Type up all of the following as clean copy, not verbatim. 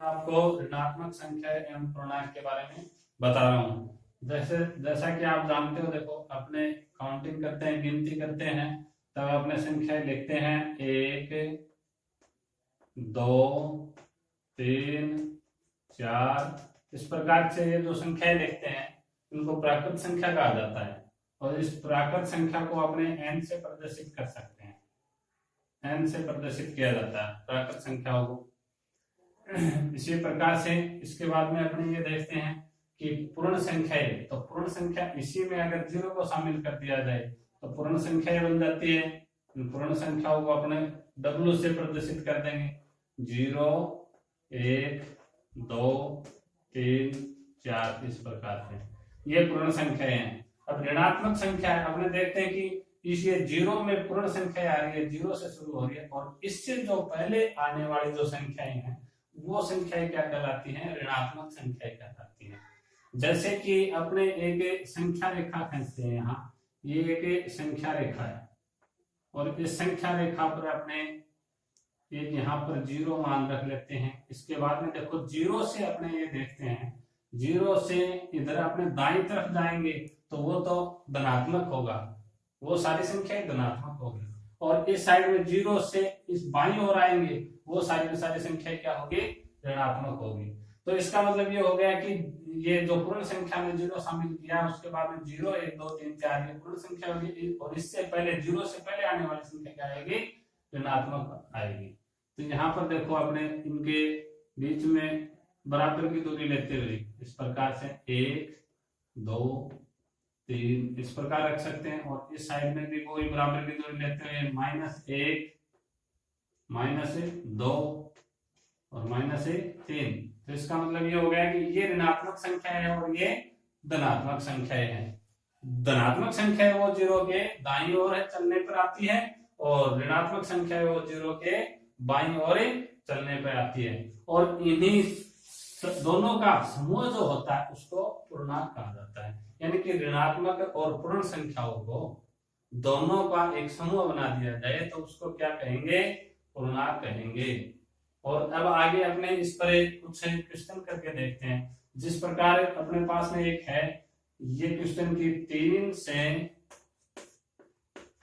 आपको ऋणात्मक संख्या एवं पूर्णांक के बारे में बता रहा हूँ। जैसा कि आप जानते हो, देखो अपने काउंटिंग करते हैं, गिनती करते हैं, तब अपने संख्या लिखते हैं 1 2 3 4। इस प्रकार से ये जो संख्याएं लिखते हैं इनको प्राकृत संख्या कहा जाता है। और इस प्राकृत संख्या को अपने n से प्रदर्शित कर सकते हैं। n से प्रदर्शित किया जाता है प्राकृत संख्याओं को। इसी प्रकार से इसके बाद में अपने ये देखते हैं कि पूर्ण संख्या है, तो पूर्ण संख्या इसी में अगर 0 को शामिल कर दिया जाए तो पूर्ण संख्या बन जाती है। पूर्ण संख्याओं को अपने W से प्रदर्शित कर देंगे, 0 1 2 3 4। इस प्रकार से ये पूर्ण संख्याएं हैं। अब ऋणात्मक संख्या है, अपने देखते हैं कि इस ये 0 में पूर्ण संख्या आ रही है, 0 से शुरू हो रही है, और इससे जो पहले आने वाली जो संख्याएं हैं वो संख्याएं क्या कहलाती हैं? ऋणात्मक संख्याएं कहलाती हैं। जैसे कि अपने एक संख्या रेखा खींचते हैं, यहाँ ये एक संख्या रेखा है, और इस संख्या रेखा पर अपने एक यहाँ पर 0 मान रख लेते हैं। इसके बाद में देखो 0 से अपने ये देखते हैं, 0 से इधर अपने दाईं तरफ जाएंगे तो वो तो धनात्मक होगा, वो सारी संख्याएं धनात्मक होगी। और इस साइड में 0 से इस बाईं ओर आएंगे, वो सारी की सारी संख्याएं क्या होगी? ऋणात्मक होगी। तो इसका मतलब ये हो गया कि ये जो पूर्ण संख्या में 0 शामिल किया, उसके बाद में 0 1 2 3 4 ये पूर्ण संख्या होगी, और इससे पहले 0 से पहले आने वाली संख्या क्या आएगी? ऋणात्मक आएगी। तो यहाँ पर देखो अपने इनके बीच में बराबर की दूरी लेते हुए इस प्रकार से 1 2 3 इस प्रकार रख सकते हैं, और इस साइड में भी कोई बराबर की दूरी लेते हुए -1 -2 और -3। तो इसका मतलब ये हो गया कि ये ऋणात्मक संख्या है और ये धनात्मक संख्या है। धनात्मक संख्या है वो 0 के दाईं ओर है चलने पर आती है, और ऋणात्मक संख्या है वो 0 के बाईं ओर चलने पर आती है। और इन्हीं दोनों का समूह जो होता है उसको पूर्णांक कहा जाता है। यानी कि ऋणात्मक और पूर्ण संख्याओं को दोनों का एक समूह बना दिया जाए तो उसको क्या कहेंगे? पूर्णांक कहेंगे। और अब आगे अपने इस पर कुछ क्वेश्चन करके देखते हैं। जिस प्रकार अपने पास में एक है ये क्वेश्चन की 3 से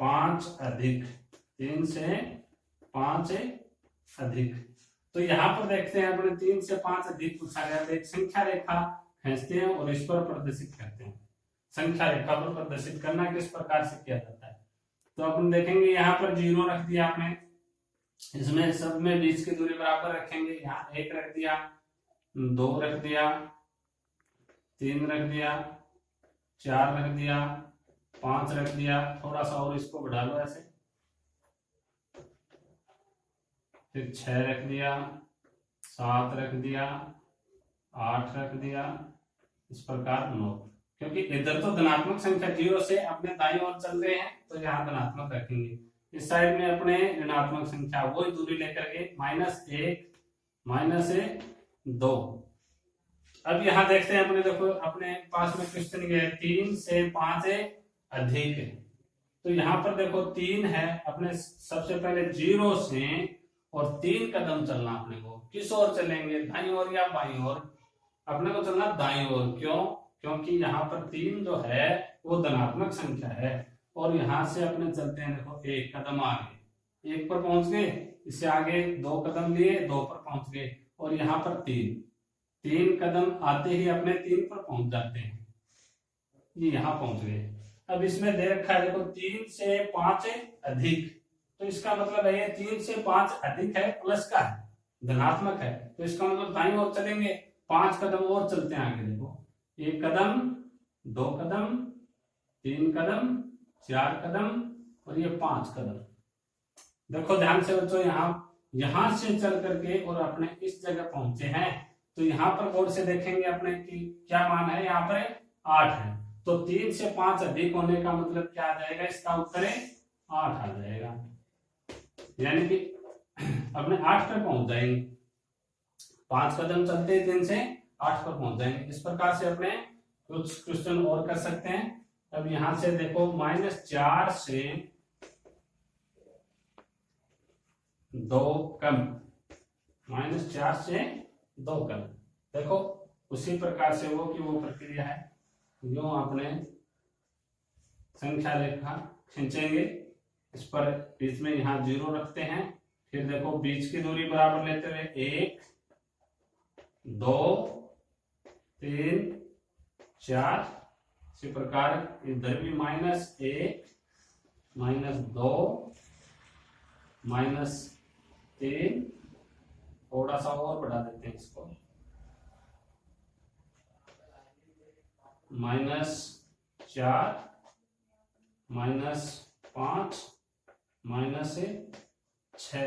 5 अधिक, 3 से 5 अधिक। तो यहाँ पर देखते हैं अपने 3 से 5 अधिक पूछा गया, एक संख्या रेखा खींचते हैं और इस पर प्रदर्शित करते हैं। संख्या रेखा पर प्रदर्शित करना किस प्रकार से किया जाता है? तो अपन देखेंगे यहाँ पर 0 रख दिया आपने, इसमें सब में बीच की दूरी बराबर रखेंगे। यहाँ 1 रख दिया, 2 रख दिया, 3 रख दिया, 4 रख दिया, 5 रख दिया, थोड़ा सा और इसको बढ़ा लो ऐसे, फिर 6 रख दिया, 7 रख दिया, 8 रख दिया, इस प्रकार 9। क्योंकि इधर तो धनात्मक संख्या 0 से अपने दाईं ओर चल रहे हैं तो यहाँ धनात्मक रखेंगे। इस साइड में अपने ऋणात्मक संख्या वही दूरी लेकर के -1 -2। अब यहाँ देखते हैं अपने, देखो अपने पास में क्वेश्चन ये है 3 से 5 अधिक। तो यहाँ पर देखो 3 है, अपने सबसे पहले 0 से और 3 कदम चलना अपने को। किस ओर चलेंगे? दाईं ओर या बाईं ओर? अपने को चलना दाईं ओर। क्यों? क्योंकि यहाँ पर 3 जो है वो धनात्मक संख्या है, और यहां से अपने चलते हैं, देखो 1 कदम आगे, 1 पर पहुंच गए, इससे आगे 2 कदम लिए, 2 पर पहुंच गए, और यहाँ पर 3 कदम आते ही अपने 3 पर पहुंच जाते हैं, ये यहाँ पहुंच गए। अब इसमें दे रखा है देखो 3 से 5 अधिक, तो इसका मतलब है ये 3 से 5 अधिक है, प्लस का है, धनात्मक है, तो इसका मतलब दाईं ओर चलेंगे, 5 कदम और चलते हैं आगे। देखो 1 कदम, 2 कदम, 3 कदम, 4 कदम, और ये 5 कदम। देखो ध्यान से बच्चों, यहां से चल करके और अपने इस जगह पहुंचे हैं, तो यहाँ पर गौर से देखेंगे अपने कि क्या मान है, यहाँ पर 8 है। तो 3 से 5 अधिक होने का मतलब क्या आ जाएगा? इसका उत्तर है 8 आ जाएगा। यानी कि अपने 8 पर पहुंच जाएंगे, 5 कदम चलते 3 से 8 पर पहुंच जाएंगे। इस प्रकार से अपने कुछ क्वेश्चन और कर सकते हैं। अब यहां से देखो -4 से 2 कम, -4 से 2 कदम। देखो उसी प्रकार से वो की वो प्रक्रिया है, यूं आपने संख्या रेखा खींचेंगे, इस पर बीच में यहाँ 0 रखते हैं, फिर देखो बीच की दूरी बराबर लेते हुए 1 2 3 4, इसी प्रकार इधर भी -1 -2 -3, थोड़ा सा और बढ़ा देते हैं इसको, -4 -5 -6।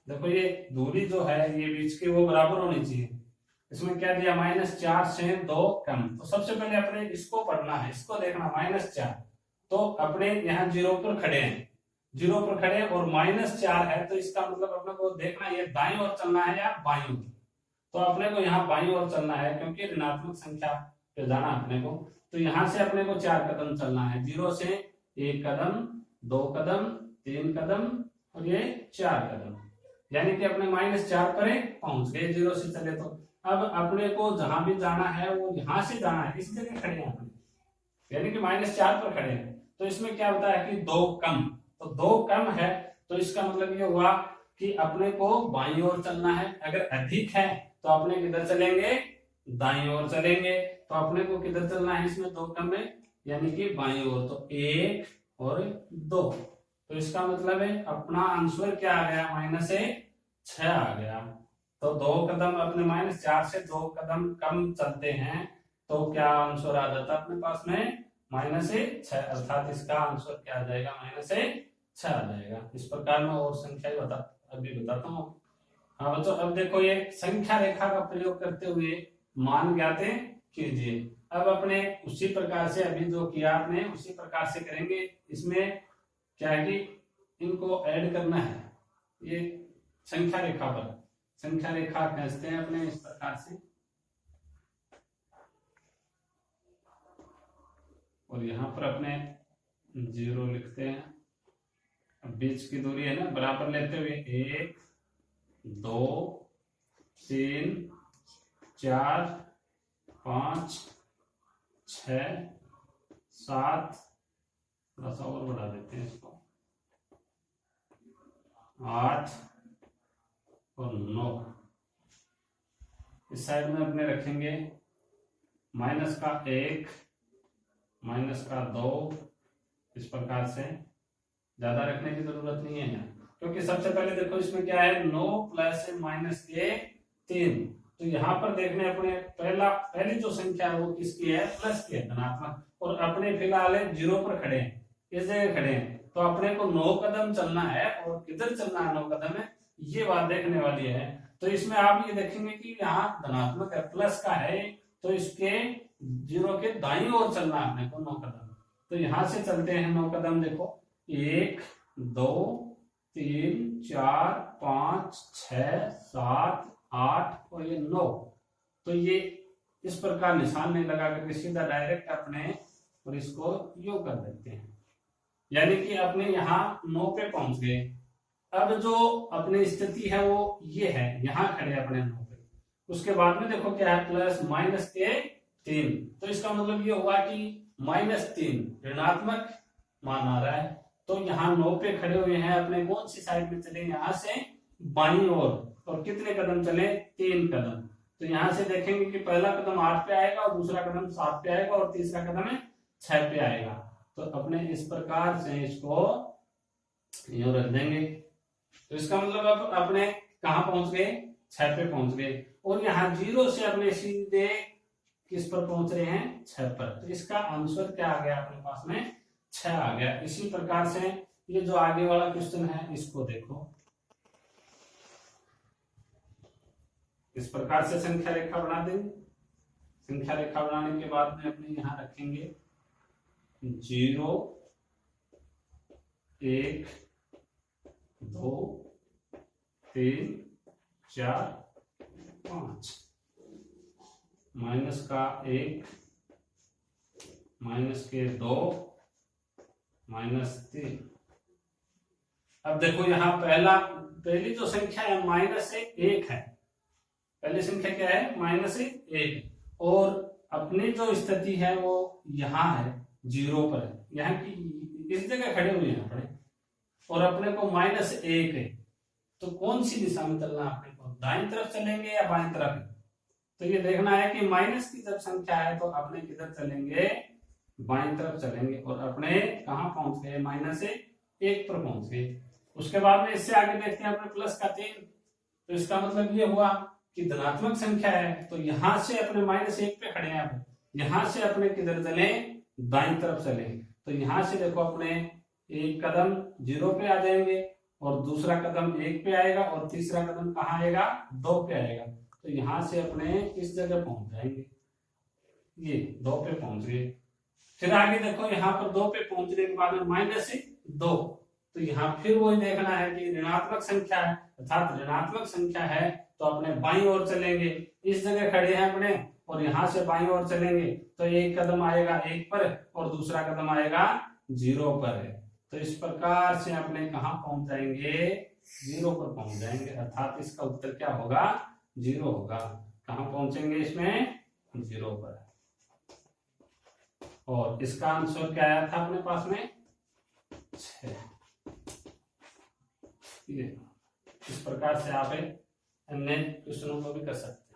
देखो ये दूरी जो है ये बीच की वो बराबर होनी चाहिए, इसमें क्या दिया -4 से 2 कम। तो सबसे पहले अपने इसको पढ़ना है, इसको देखना -4, तो अपने यहाँ 0 पर खड़े हैं, 0 पर खड़े हैं और -4 है, तो इसका मतलब अपने को देखना ये दाईं ओर चलना है या बाईं ओर। तो अपने को यहाँ बाईं ओर चलना है क्योंकि ऋणात्मक संख्या पे जाना अपने को, तो यहाँ से अपने को 4 कदम चलना है, 0 से 1 कदम 2 कदम 3 कदम और ये 4 कदम, यानी कि अपने -4 पर पहुंच गए 0 से चले। तो अब अपने को जहां भी जाना है वो यहां से जाना है, इस जगह खड़े हैं अपने, यानी कि -4 पर खड़े हैं, तो इसमें क्या होता है कि 2 कम, तो 2 कम है, तो इसका मतलब ये हुआ कि अपने को बाईं ओर चलना है। अगर अधिक है तो अपने किधर चलेंगे, दाईं ओर चलेंगे, तो अपने को किधर चलना है इसमें 2 कम में, यानी कि बाईं ओर, तो 1 और 2, तो इसका मतलब है अपना आंसर क्या आ गया -6 आ गया। तो 2 कदम अपने -4 से 2 कदम कम चलते हैं, तो क्या आंसर आ जाता है अपने पास में -6, अर्थात इसका आंसर क्या आ जाएगा -6 आ जाएगा। इस प्रकार में और संख्या अभी बताता हूँ। हाँ बच्चों, अब देखो ये संख्या रेखा का प्रयोग करते हुए मान ज्ञात कीजिए। अब अपने उसी प्रकार से अभी जो किया आपने उसी प्रकार से करेंगे। इसमें क्या है कि इनको ऐड करना है, ये संख्या रेखा पर संख्या रेखा खींचते हैं अपने इस प्रकार से, और यहाँ पर अपने 0 लिखते हैं। अब बीच की दूरी है ना बराबर लेते हुए 1 2 3 4 5 6 7, थोड़ा सा और बढ़ा देते हैं इसको, 8 और 9। इस साइड में अपने रखेंगे -1 -2, इस प्रकार से, ज्यादा रखने की जरूरत नहीं है क्योंकि सबसे पहले देखो इसमें क्या है 9 + -3, तो यहाँ पर देखने अपने पहली जो संख्या है वो किसकी है, प्लस की है, धनात्मक, और अपने फिलहाल 0 पर खड़े हैं, इस जगह खड़े हैं, तो अपने को 9 कदम चलना है, और किधर चलना है 9 कदम है, ये बात देखने वाली है। तो इसमें आप ये देखेंगे कि यहाँ धनात्मक है, प्लस का है, तो इसके 0 के दाईं ओर चलना है अपने को 9 कदम। तो यहां से चलते हैं 9 कदम, देखो 1 2 3 4 5 6 7 8 और ये 9। तो ये इस प्रकार निशान नहीं लगा करके सीधा डायरेक्ट अपने और इसको योग कर देते हैं, यानी कि अपने यहाँ 9 पे पहुंच गए। अब जो अपनी स्थिति है वो ये है, यहाँ खड़े अपने 9 पे, उसके बाद में देखो क्या है +-3, तो इसका मतलब ये हुआ कि -3 ऋणात्मक मान आ रहा है। तो यहाँ 9 पे खड़े हुए हैं, अपने कौन सी साइड में चले, यहाँ से बाईं ओर, और कितने कदम चले 3 कदम। तो यहाँ से देखेंगे कि पहला कदम 8 पे आएगा और दूसरा कदम 7 पे आएगा और तीसरा कदम 6 पे आएगा। तो अपने इस प्रकार से इसको यूं रख देंगे। तो इसका मतलब अब अपने कहाँ पहुंच गए, 6 पे पहुंच गए, और यहाँ 0 से अपने सीधे किस पर पहुंच रहे हैं, 6 पर। तो इसका आंसर क्या आ गया अपने पास में 6 आ गया। इसी प्रकार से ये जो आगे वाला क्वेश्चन है इसको देखो, इस प्रकार से संख्या रेखा बना देंगे। संख्या रेखा बनाने के बाद में अपने यहाँ रखेंगे 0 1 2 3 4 5, -1 -2 -3। अब देखो यहाँ पहली जो संख्या है -1 है, पहली संख्या क्या है -1, और अपनी जो स्थिति है वो यहाँ है, 0 पर है, यहाँ की इस जगह खड़े हुए हैं अपने, और अपने को -1 है, तो कौन सी दिशा में चलना है अपने को, दाईं तरफ चलेंगे या बाईं तरफ? तो ये देखना है कि माइनस की जब संख्या है तो अपने किधर चलेंगे, बाईं तरफ चलेंगे, और अपने कहाँ पहुंच गए, -1 पर पहुंच गए। उसके बाद में इससे आगे देखते हैं अपने प्लस का 3, तो इसका मतलब ये हुआ कि धनात्मक संख्या है, तो यहां से अपने -1 पे खड़े हैं, अब यहां से अपने किधर चले, दाईं तरफ चले, तो यहां से देखो अपने एक कदम 0 पे आ जाएंगे, और दूसरा कदम 1 पे आएगा, और तीसरा कदम कहाँ आएगा, 2 पे आएगा, तो यहां से अपने इस जगह पहुंच जाएंगे, ये 2 पे पहुंच गए। फिर आगे देखो यहाँ पर 2 पे पहुंचने के बाद में -2, तो यहाँ फिर वही देखना है कि ऋणात्मक संख्या है, अर्थात ऋणात्मक संख्या है तो अपने बाईं ओर चलेंगे, इस जगह खड़े हैं अपने, और यहाँ से बाईं ओर चलेंगे, तो एक कदम आएगा 1 पर, और दूसरा कदम आएगा 0 पर है, तो इस प्रकार से अपने कहाँ पहुंच जाएंगे, 0 पर पहुंच जाएंगे, अर्थात इसका उत्तर क्या होगा, 0 होगा। कहाँ पहुंचेंगे इसमें, 0 पर। और इसका आंसर क्या आया था अपने पास में, 6। इस प्रकार से आप अन्य क्वेश्चनों को भी कर सकते हैं।